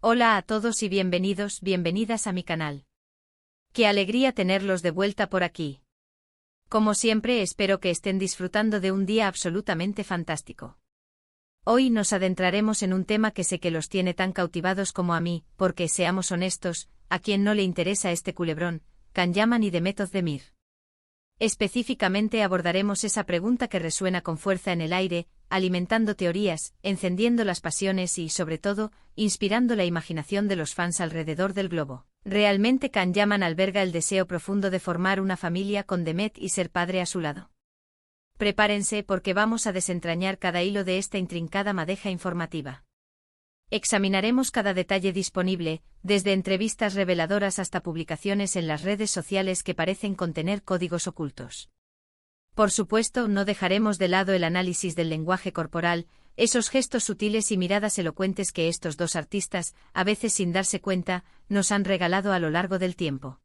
Hola a todos y bienvenidos, bienvenidas a mi canal. Qué alegría tenerlos de vuelta por aquí. Como siempre, espero que estén disfrutando de un día absolutamente fantástico. Hoy nos adentraremos en un tema que sé que los tiene tan cautivados como a mí, porque, seamos honestos, ¿a quién no le interesa este culebrón, Can Yaman y Demet Özdemir? Específicamente abordaremos esa pregunta que resuena con fuerza en el aire, alimentando teorías, encendiendo las pasiones y, sobre todo, inspirando la imaginación de los fans alrededor del globo. ¿Realmente Can Yaman alberga el deseo profundo de formar una familia con Demet y ser padre a su lado? Prepárense porque vamos a desentrañar cada hilo de esta intrincada madeja informativa. Examinaremos cada detalle disponible, desde entrevistas reveladoras hasta publicaciones en las redes sociales que parecen contener códigos ocultos. Por supuesto, no dejaremos de lado el análisis del lenguaje corporal, esos gestos sutiles y miradas elocuentes que estos dos artistas, a veces sin darse cuenta, nos han regalado a lo largo del tiempo.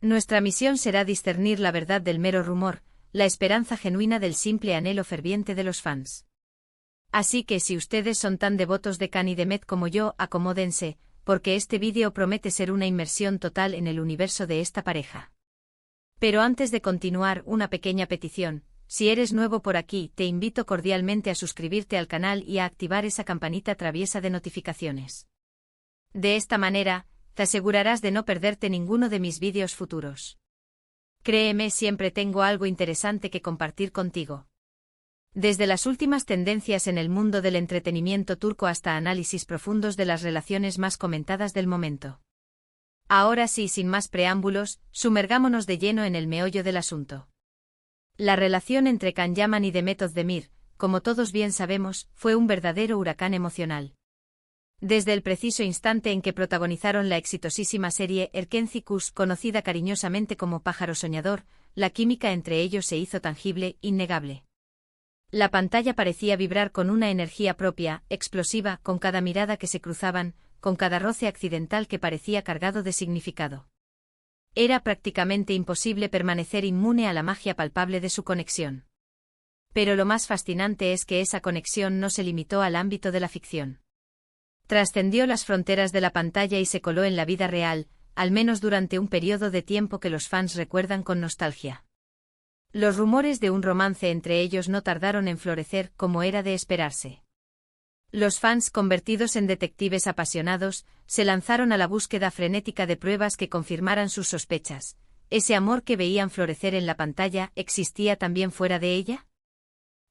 Nuestra misión será discernir la verdad del mero rumor, la esperanza genuina del simple anhelo ferviente de los fans. Así que si ustedes son tan devotos de Can y Demet como yo, acomódense, porque este vídeo promete ser una inmersión total en el universo de esta pareja. Pero antes de continuar, una pequeña petición: si eres nuevo por aquí, te invito cordialmente a suscribirte al canal y a activar esa campanita traviesa de notificaciones. De esta manera, te asegurarás de no perderte ninguno de mis vídeos futuros. Créeme, siempre tengo algo interesante que compartir contigo. Desde las últimas tendencias en el mundo del entretenimiento turco hasta análisis profundos de las relaciones más comentadas del momento. Ahora sí, sin más preámbulos, sumergámonos de lleno en el meollo del asunto. La relación entre Can Yaman y Demet Özdemir, como todos bien sabemos, fue un verdadero huracán emocional. Desde el preciso instante en que protagonizaron la exitosísima serie Erkenci Kuş, conocida cariñosamente como Pájaro Soñador, la química entre ellos se hizo tangible, innegable. La pantalla parecía vibrar con una energía propia, explosiva, con cada mirada que se cruzaban, con cada roce accidental que parecía cargado de significado. Era prácticamente imposible permanecer inmune a la magia palpable de su conexión. Pero lo más fascinante es que esa conexión no se limitó al ámbito de la ficción. Trascendió las fronteras de la pantalla y se coló en la vida real, al menos durante un periodo de tiempo que los fans recuerdan con nostalgia. Los rumores de un romance entre ellos no tardaron en florecer, como era de esperarse. Los fans, convertidos en detectives apasionados, se lanzaron a la búsqueda frenética de pruebas que confirmaran sus sospechas. ¿Ese amor que veían florecer en la pantalla existía también fuera de ella?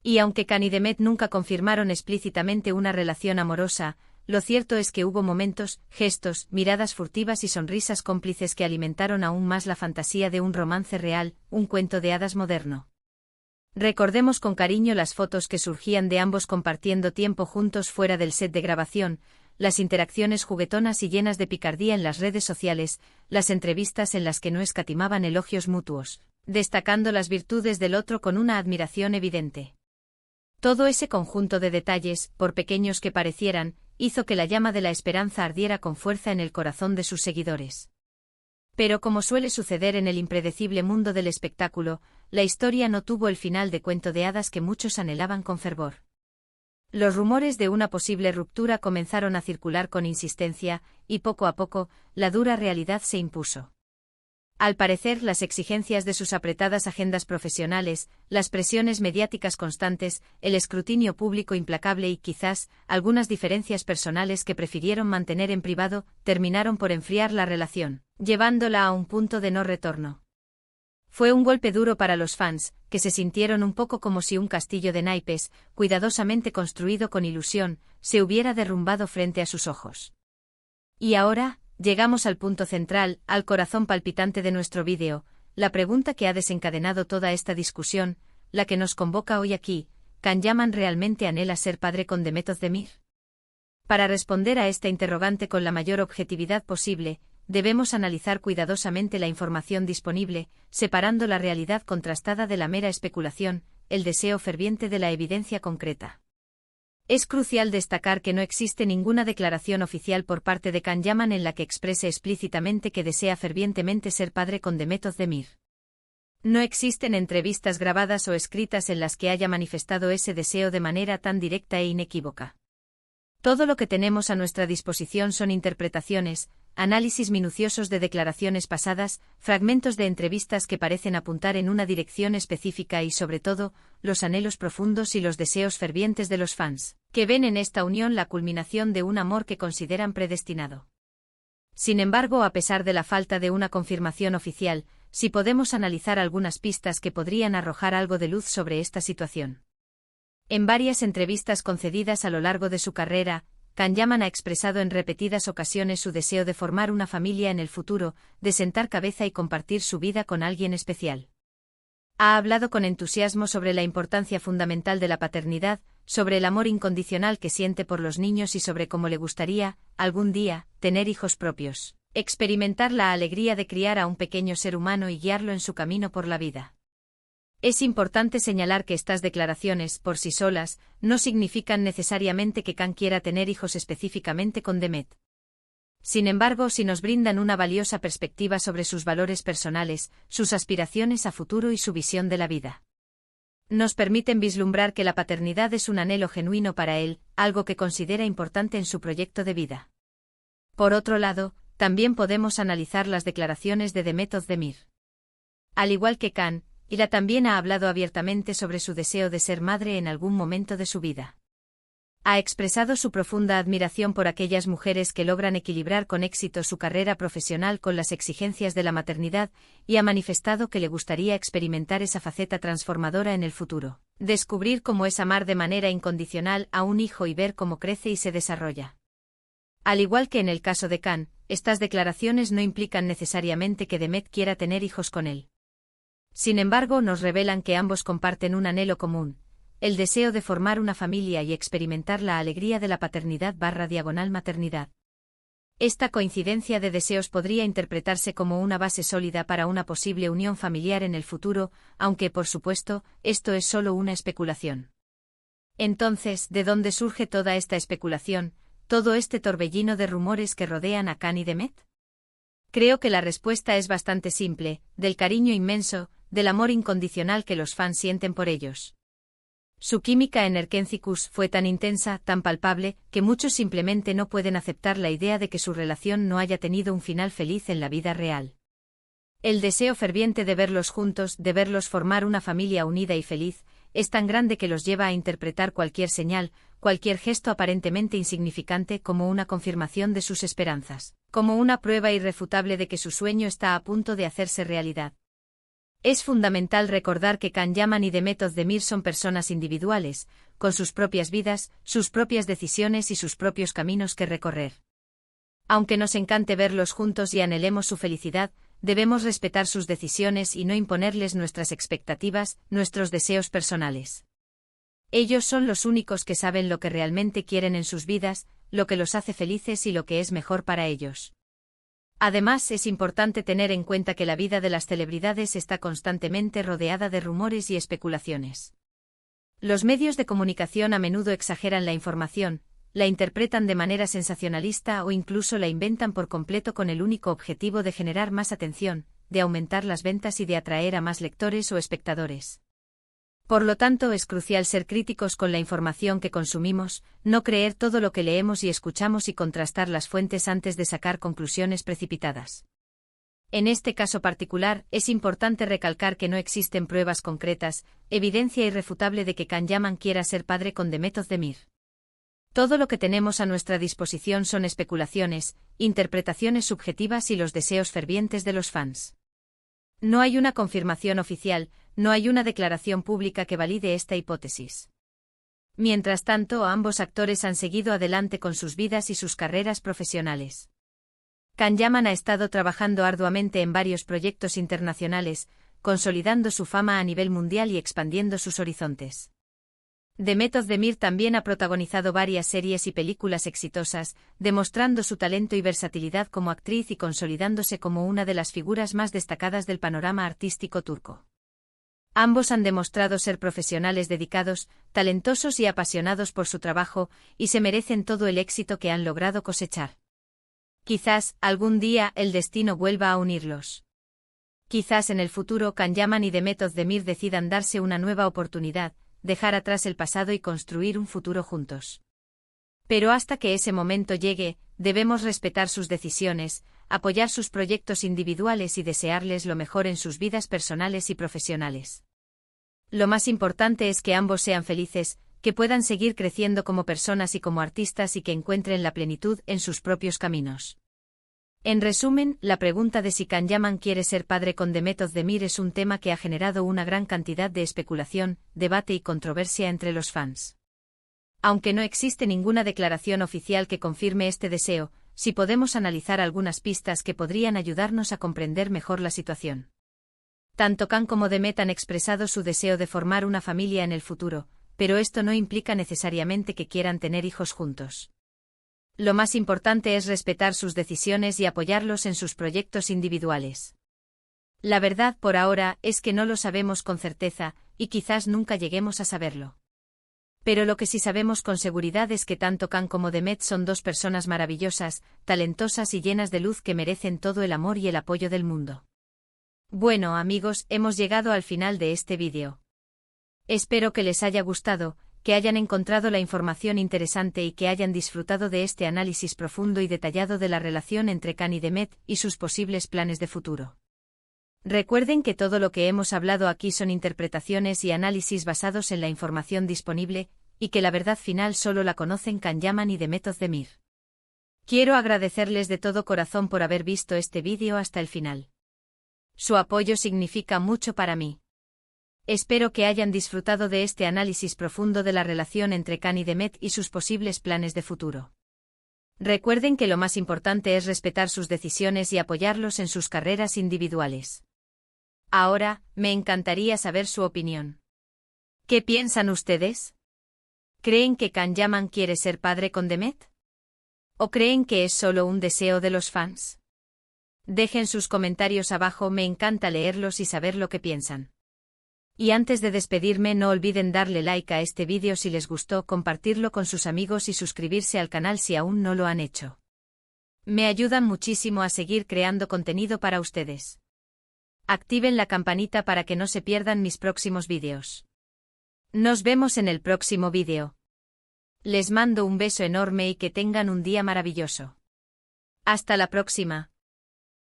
Y aunque Can y Demet nunca confirmaron explícitamente una relación amorosa, lo cierto es que hubo momentos, gestos, miradas furtivas y sonrisas cómplices que alimentaron aún más la fantasía de un romance real, un cuento de hadas moderno. Recordemos con cariño las fotos que surgían de ambos compartiendo tiempo juntos fuera del set de grabación, las interacciones juguetonas y llenas de picardía en las redes sociales, las entrevistas en las que no escatimaban elogios mutuos, destacando las virtudes del otro con una admiración evidente. Todo ese conjunto de detalles, por pequeños que parecieran, hizo que la llama de la esperanza ardiera con fuerza en el corazón de sus seguidores. Pero como suele suceder en el impredecible mundo del espectáculo, la historia no tuvo el final de cuento de hadas que muchos anhelaban con fervor. Los rumores de una posible ruptura comenzaron a circular con insistencia, y poco a poco, la dura realidad se impuso. Al parecer, las exigencias de sus apretadas agendas profesionales, las presiones mediáticas constantes, el escrutinio público implacable y quizás algunas diferencias personales que prefirieron mantener en privado, terminaron por enfriar la relación, llevándola a un punto de no retorno. Fue un golpe duro para los fans, que se sintieron un poco como si un castillo de naipes, cuidadosamente construido con ilusión, se hubiera derrumbado frente a sus ojos. Y ahora, llegamos al punto central, al corazón palpitante de nuestro vídeo, la pregunta que ha desencadenado toda esta discusión, la que nos convoca hoy aquí: ¿Can Yaman realmente anhela ser padre con Demet Özdemir? Para responder a esta interrogante con la mayor objetividad posible, debemos analizar cuidadosamente la información disponible, separando la realidad contrastada de la mera especulación, el deseo ferviente de la evidencia concreta. Es crucial destacar que no existe ninguna declaración oficial por parte de Can Yaman en la que exprese explícitamente que desea fervientemente ser padre con Demet Özdemir. No existen entrevistas grabadas o escritas en las que haya manifestado ese deseo de manera tan directa e inequívoca. Todo lo que tenemos a nuestra disposición son interpretaciones, análisis minuciosos de declaraciones pasadas, fragmentos de entrevistas que parecen apuntar en una dirección específica y, sobre todo, los anhelos profundos y los deseos fervientes de los fans, que ven en esta unión la culminación de un amor que consideran predestinado. Sin embargo, a pesar de la falta de una confirmación oficial, sí podemos analizar algunas pistas que podrían arrojar algo de luz sobre esta situación. En varias entrevistas concedidas a lo largo de su carrera, Can Yaman ha expresado en repetidas ocasiones su deseo de formar una familia en el futuro, de sentar cabeza y compartir su vida con alguien especial. Ha hablado con entusiasmo sobre la importancia fundamental de la paternidad, sobre el amor incondicional que siente por los niños y sobre cómo le gustaría, algún día, tener hijos propios, experimentar la alegría de criar a un pequeño ser humano y guiarlo en su camino por la vida. Es importante señalar que estas declaraciones, por sí solas, no significan necesariamente que Can quiera tener hijos específicamente con Demet. Sin embargo, sí nos brindan una valiosa perspectiva sobre sus valores personales, sus aspiraciones a futuro y su visión de la vida. Nos permiten vislumbrar que la paternidad es un anhelo genuino para él, algo que considera importante en su proyecto de vida. Por otro lado, también podemos analizar las declaraciones de Demet Özdemir. Al igual que Can, ella también ha hablado abiertamente sobre su deseo de ser madre en algún momento de su vida. Ha expresado su profunda admiración por aquellas mujeres que logran equilibrar con éxito su carrera profesional con las exigencias de la maternidad y ha manifestado que le gustaría experimentar esa faceta transformadora en el futuro, descubrir cómo es amar de manera incondicional a un hijo y ver cómo crece y se desarrolla. Al igual que en el caso de Can, estas declaraciones no implican necesariamente que Demet quiera tener hijos con él. Sin embargo, nos revelan que ambos comparten un anhelo común, el deseo de formar una familia y experimentar la alegría de la paternidad/maternidad. Esta coincidencia de deseos podría interpretarse como una base sólida para una posible unión familiar en el futuro, aunque, por supuesto, esto es solo una especulación. Entonces, ¿de dónde surge toda esta especulación, todo este torbellino de rumores que rodean a Can y Demet? Creo que la respuesta es bastante simple, del cariño inmenso, del amor incondicional que los fans sienten por ellos. Su química en Erkencicus fue tan intensa, tan palpable, que muchos simplemente no pueden aceptar la idea de que su relación no haya tenido un final feliz en la vida real. El deseo ferviente de verlos juntos, de verlos formar una familia unida y feliz, es tan grande que los lleva a interpretar cualquier señal, cualquier gesto aparentemente insignificante como una confirmación de sus esperanzas, como una prueba irrefutable de que su sueño está a punto de hacerse realidad. Es fundamental recordar que Can Yaman y Demet Özdemir son personas individuales, con sus propias vidas, sus propias decisiones y sus propios caminos que recorrer. Aunque nos encante verlos juntos y anhelemos su felicidad, debemos respetar sus decisiones y no imponerles nuestras expectativas, nuestros deseos personales. Ellos son los únicos que saben lo que realmente quieren en sus vidas, lo que los hace felices y lo que es mejor para ellos. Además, es importante tener en cuenta que la vida de las celebridades está constantemente rodeada de rumores y especulaciones. Los medios de comunicación a menudo exageran la información, la interpretan de manera sensacionalista o incluso la inventan por completo con el único objetivo de generar más atención, de aumentar las ventas y de atraer a más lectores o espectadores. Por lo tanto, es crucial ser críticos con la información que consumimos, no creer todo lo que leemos y escuchamos y contrastar las fuentes antes de sacar conclusiones precipitadas. En este caso particular, es importante recalcar que no existen pruebas concretas, evidencia irrefutable de que Can Yaman quiera ser padre con Demet Özdemir. Todo lo que tenemos a nuestra disposición son especulaciones, interpretaciones subjetivas y los deseos fervientes de los fans. No hay una confirmación oficial, no hay una declaración pública que valide esta hipótesis. Mientras tanto, ambos actores han seguido adelante con sus vidas y sus carreras profesionales. Can Yaman ha estado trabajando arduamente en varios proyectos internacionales, consolidando su fama a nivel mundial y expandiendo sus horizontes. Demet Özdemir también ha protagonizado varias series y películas exitosas, demostrando su talento y versatilidad como actriz y consolidándose como una de las figuras más destacadas del panorama artístico turco. Ambos han demostrado ser profesionales dedicados, talentosos y apasionados por su trabajo, y se merecen todo el éxito que han logrado cosechar. Quizás, algún día, el destino vuelva a unirlos. Quizás en el futuro Can Yaman y Demet Özdemir decidan darse una nueva oportunidad, dejar atrás el pasado y construir un futuro juntos. Pero hasta que ese momento llegue, debemos respetar sus decisiones, apoyar sus proyectos individuales y desearles lo mejor en sus vidas personales y profesionales. Lo más importante es que ambos sean felices, que puedan seguir creciendo como personas y como artistas y que encuentren la plenitud en sus propios caminos. En resumen, la pregunta de si Can Yaman quiere ser padre con Demet Özdemir es un tema que ha generado una gran cantidad de especulación, debate y controversia entre los fans. Aunque no existe ninguna declaración oficial que confirme este deseo, sí podemos analizar algunas pistas que podrían ayudarnos a comprender mejor la situación. Tanto Can como Demet han expresado su deseo de formar una familia en el futuro, pero esto no implica necesariamente que quieran tener hijos juntos. Lo más importante es respetar sus decisiones y apoyarlos en sus proyectos individuales. La verdad por ahora es que no lo sabemos con certeza, y quizás nunca lleguemos a saberlo. Pero lo que sí sabemos con seguridad es que tanto Can como Demet son dos personas maravillosas, talentosas y llenas de luz que merecen todo el amor y el apoyo del mundo. Bueno amigos, hemos llegado al final de este vídeo. Espero que les haya gustado, que hayan encontrado la información interesante y que hayan disfrutado de este análisis profundo y detallado de la relación entre Can y Demet y sus posibles planes de futuro. Recuerden que todo lo que hemos hablado aquí son interpretaciones y análisis basados en la información disponible, y que la verdad final solo la conocen Can Yaman y Demet Özdemir. Quiero agradecerles de todo corazón por haber visto este vídeo hasta el final. Su apoyo significa mucho para mí. Espero que hayan disfrutado de este análisis profundo de la relación entre Can y Demet y sus posibles planes de futuro. Recuerden que lo más importante es respetar sus decisiones y apoyarlos en sus carreras individuales. Ahora, me encantaría saber su opinión. ¿Qué piensan ustedes? ¿Creen que Can Yaman quiere ser padre con Demet? ¿O creen que es solo un deseo de los fans? Dejen sus comentarios abajo, me encanta leerlos y saber lo que piensan. Y antes de despedirme no olviden darle like a este vídeo si les gustó, compartirlo con sus amigos y suscribirse al canal si aún no lo han hecho. Me ayudan muchísimo a seguir creando contenido para ustedes. Activen la campanita para que no se pierdan mis próximos vídeos. Nos vemos en el próximo vídeo. Les mando un beso enorme y que tengan un día maravilloso. Hasta la próxima.